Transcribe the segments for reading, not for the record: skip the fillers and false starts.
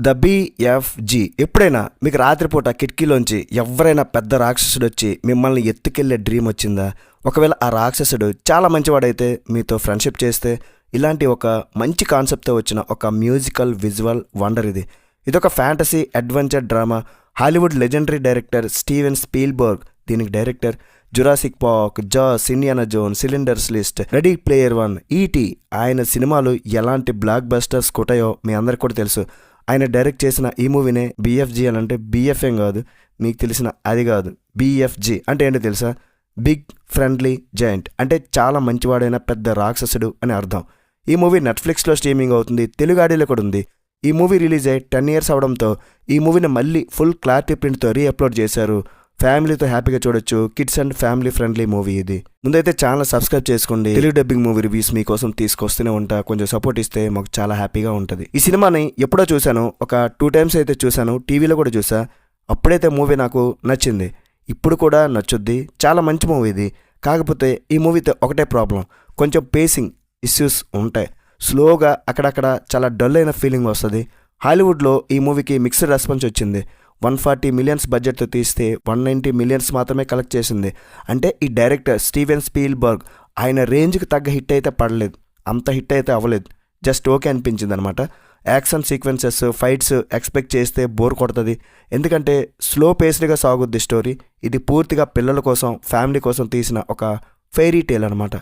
The బిఎఫ్జి. ఎప్పుడైనా మీకు రాత్రిపూట కిటికీలోంచి ఎవరైనా పెద్ద రాక్షసుడు వచ్చి మిమ్మల్ని ఎత్తుకెళ్లే డ్రీమ్ వచ్చిందా? ఒకవేళ ఆ రాక్షసుడు చాలా మంచివాడైతే మీతో ఫ్రెండ్షిప్ చేస్తే ఇలాంటి ఒక మంచి కాన్సెప్ట్తో వచ్చిన ఒక మ్యూజికల్ విజువల్ వండర్ ఇది. ఇదొక fantasy adventure drama. Hollywood legendary director Steven Spielberg దీనికి director. Jurassic Park, Jaws, Indiana Jones, Schindler's list, ready player 1, ET. ఆయన సినిమాలు ఎలాంటి బ్లాక్ బస్టర్స్ కొట్టాయో మీ అందరికి కూడా తెలుసు. ఆయన డైరెక్ట్ చేసిన ఈ మూవీనే బిఎఫ్జి అని అంటే బిఎఫ్ఎం కాదు, మీకు తెలిసిన అది కాదు. బిఎఫ్జి అంటే ఏంటో తెలుసా? బిగ్ ఫ్రెండ్లీ జైంట్, అంటే చాలా మంచివాడైన పెద్ద రాక్షసుడు అని అర్థం. ఈ మూవీ నెట్ఫ్లిక్స్లో స్ట్రీమింగ్ అవుతుంది, తెలుగు ఆడియోలో కూడా ఉంది. ఈ మూవీ రిలీజ్ అయ్యి 10 years అవడంతో ఈ మూవీని మళ్ళీ ఫుల్ క్లారిటీ ప్రింట్తో రీఅప్లోడ్ చేశారు. ఫ్యామిలీతో హ్యాపీగా చూడొచ్చు. Kids and family friendly movie ఇది. ముందైతే ఛానల్ సబ్స్క్రైబ్ చేసుకోండి. తెలుగు డబ్బింగ్ మూవీ రివ్యూస్ మీకోసం తీసుకొస్తూనే ఉంటా. కొంచెం సపోర్ట్ ఇస్తే మాకు చాలా హ్యాపీగా ఉంటుంది. ఈ సినిమాని ఎప్పుడో చూశాను, ఒక 2 times అయితే చూశాను. టీవీలో కూడా చూసా. అప్పుడైతే మూవీ నాకు నచ్చింది, ఇప్పుడు కూడా నచ్చుద్ది. చాలా మంచి మూవీ ఇది. కాకపోతే ఈ మూవీతో ఒకటే ప్రాబ్లం, కొంచెం పేసింగ్ ఇష్యూస్ ఉంటాయి. స్లోగా అక్కడక్కడ చాలా డల్ అయిన ఫీలింగ్ వస్తుంది. హాలీవుడ్లో ఈ మూవీకి మిక్స్డ్ రెస్పాన్స్ వచ్చింది. 140 million బడ్జెట్తో తీస్తే 190 million మాత్రమే కలెక్ట్ చేసింది. అంటే ఈ డైరెక్టర్ స్టీవెన్ స్పీల్బర్గ్ ఆయన రేంజ్కి తగ్గ హిట్ అయితే పడలేదు, అంత హిట్ అయితే అవ్వలేదు. జస్ట్ ఓకే అనిపించింది అనమాట. యాక్షన్ సీక్వెన్సెస్, ఫైట్స్ ఎక్స్పెక్ట్ చేస్తే బోర్ కొడుతుంది. ఎందుకంటే స్లో పేస్డ్గా సాగుద్ది స్టోరీ. ఇది పూర్తిగా పిల్లల కోసం, ఫ్యామిలీ కోసం తీసిన ఒక ఫెయిరీ టేల్ అనమాట.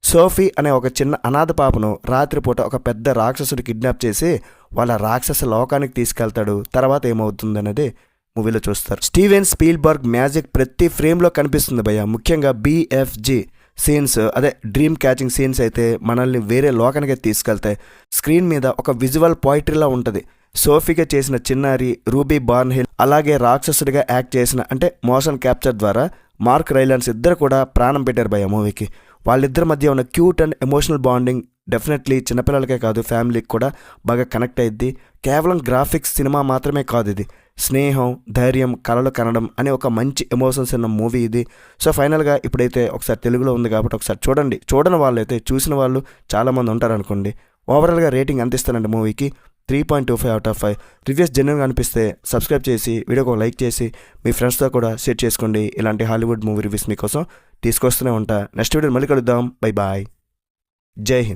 సోఫీ అనే ఒక చిన్న అనాథ పాపను రాత్రిపూట ఒక పెద్ద రాక్షసుడు కిడ్నాప్ చేసి వాళ్ళ రాక్షస లోకానికి తీసుకెళ్తాడు. తర్వాత ఏమవుతుందనేది మూవీలో చూస్తారు. స్టీవెన్ స్పీల్బర్గ్ మ్యాజిక్ ప్రతి ఫ్రేమ్లో కనిపిస్తుంది భయ్య. ముఖ్యంగా బిఎఫ్జి సీన్స్, అదే డ్రీమ్ క్యాచింగ్ సీన్స్ అయితే మనల్ని వేరే లోకానికి తీసుకెళ్తాయి. స్క్రీన్ మీద ఒక విజువల్ పోయిటరీలా ఉంటుంది. సోఫీగా చేసిన చిన్నారి రూబీ బార్న్హిల్, అలాగే రాక్షసుడిగా యాక్ట్ చేసిన అంటే మోషన్ క్యాప్చర్ ద్వారా మార్క్ రైలాన్స్ ఇద్దరు కూడా ప్రాణం పెట్టారు భయ్య మూవీకి. వాళ్ళిద్దరి మధ్య ఉన్న cute and emotional bonding definitely చిన్నపిల్లలకే కాదు ఫ్యామిలీకి కూడా బాగా కనెక్ట్ అయ్యిద్ది. కేవలం గ్రాఫిక్స్ సినిమా మాత్రమే కాదు ఇది. స్నేహం, ధైర్యం, కలలు కనడం అనే ఒక మంచి ఎమోషన్స్ ఉన్న మూవీ ఇది. సో ఫైనల్గా ఇప్పుడైతే ఒకసారి తెలుగులో ఉంది కాబట్టి ఒకసారి చూడండి. చూడని వాళ్ళు అయితే చూసిన వాళ్ళు చాలామంది ఉంటారనుకోండి. ఓవరాల్గా రేటింగ్ ఎంత ఇస్తానండి మూవీకి? 3.25 out of 5. రివ్యూస్ జెన్యున్గా అనిపిస్తే సబ్స్క్రైబ్ చేసి వీడియోకి ఒక లైక్ చేసి మీ ఫ్రెండ్స్తో కూడా షేర్ చేసుకోండి. ఇలాంటి హాలీవుడ్ మూవీ రివ్యూస్ మీకోసం తీసుకొస్తూనే ఉంటా. నెక్స్ట్ వీడియో మళ్ళీ కలుద్దాం. Bye bye. జై హింద్.